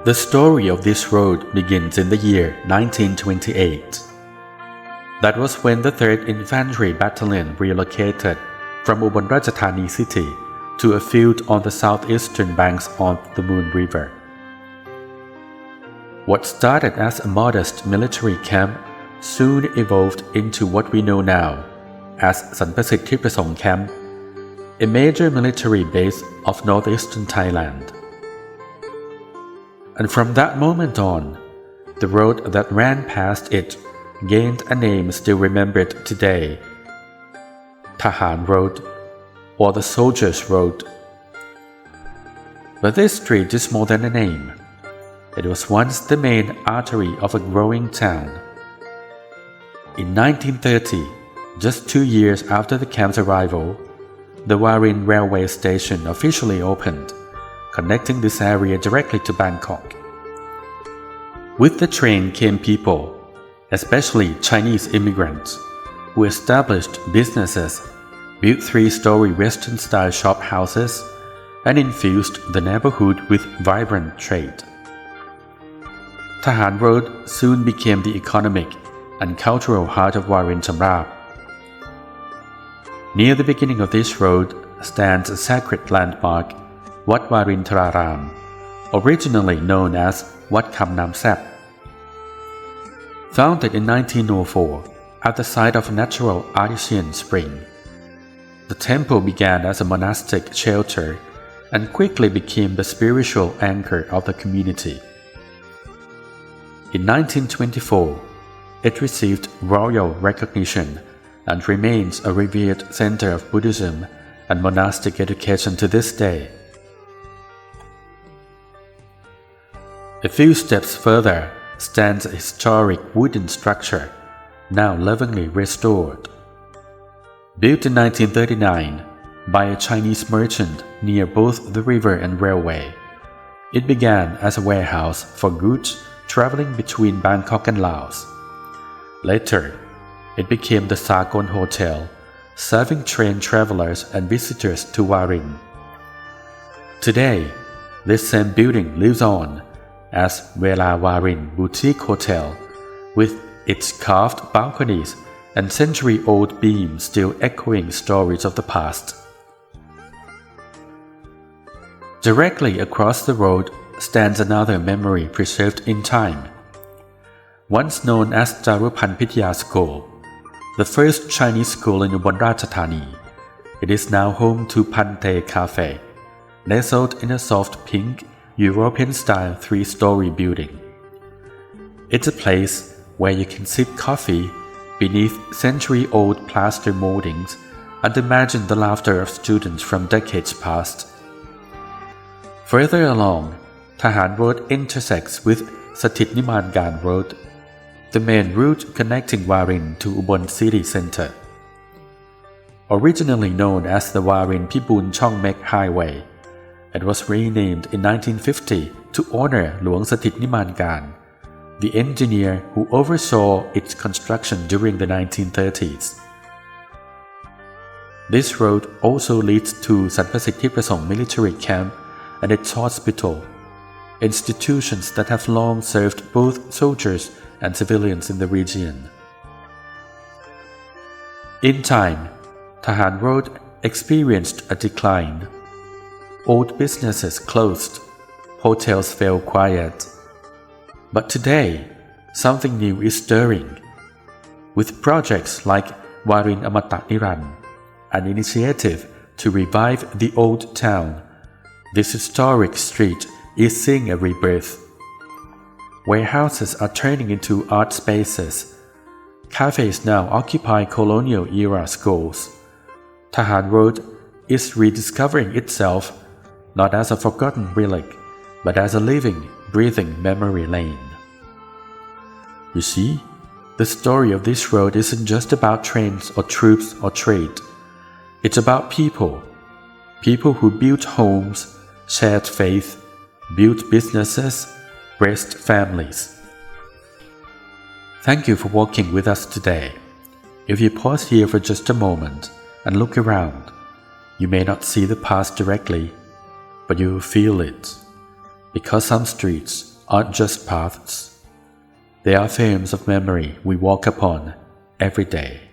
The story of this road begins in the year 1928. That was when the 3rd Infantry Battalion relocated from Ubon Ratchathani city to a field on the southeastern banks of the Moon River. What started as a modest military camp soon evolved into what we know now as Sanpasit Tipasong Camp, a major military base of northeastern Thailand. And from that moment on, the road that ran past it gained a name still remembered today: Thahan Road, or the Soldiers' Road. But this street is more than a name. It was once the main artery of a growing town. In 1930, just 2 years after the camp's arrival, the Warin railway station officially opened, connecting this area directly to Bangkok. With the train came people, especially Chinese immigrants, who established businesses, built 3-story Western-style shop houses, and infused the neighborhood with vibrant trade. Thahan Road soon became the economic and cultural heart of Warin Chamrap. Near the beginning of this road stands a sacred landmark, Wat Warin Thararam, originally known as Wat Kham Nam Sap. Founded in 1904 at the site of a natural artesian spring, the temple began as a monastic shelter and quickly became the spiritual anchor of the community. In 1924, it received royal recognition and remains a revered center of Buddhism and monastic education to this day. A few steps further stands a historic wooden structure, now lovingly restored. Built in 1939 by a Chinese merchant near both the river and railway, it began as a warehouse for goods traveling between Bangkok and Laos. Later, it became the Sagon Hotel, serving train travelers and visitors to Warin. Today, this same building lives on as Vela Warin Boutique Hotel, with its carved balconies and century-old beams still echoing stories of the past. Directly across the road stands another memory preserved in time. Once known as Rapeepan Pitya School, the first Chinese school in Ubon Ratchathani, it is now home to Pante Cafe, nestled in a soft pink, European-style 3-story building. It's a place where you can sip coffee beneath century-old plaster moldings and imagine the laughter of students from decades past. Further along, Thahan Road intersects with Sathit Nimangan Road, the main route connecting Warin to Ubon city center. Originally known as the Warin Pibun Chongmek Highway, it was renamed in 1950 to honor Luang Sathit Nimangan, the engineer who oversaw its construction during the 1930s. This road also leads to Sanpasit Tipasong military camp and its hospital, institutions that have long served both soldiers and civilians in the region. In time, Thahan Road experienced a decline. Old businesses closed, hotels fell quiet. But today, something new is stirring. With projects like Warin Amata Niran, an initiative to revive the old town, this historic street is seeing a rebirth. Warehouses are turning into art spaces. Cafes now occupy colonial-era schools. Thahan Road is rediscovering itself not as a forgotten relic, but as a living, breathing memory lane. You see, the story of this road isn't just about trains or troops or trade. It's about people. People who built homes, shared faith, built businesses, raised families. Thank you for walking with us today. If you pause here for just a moment and look around, you may not see the past directly, but you will feel it, because some streets aren't just paths. They are films of memory we walk upon every day.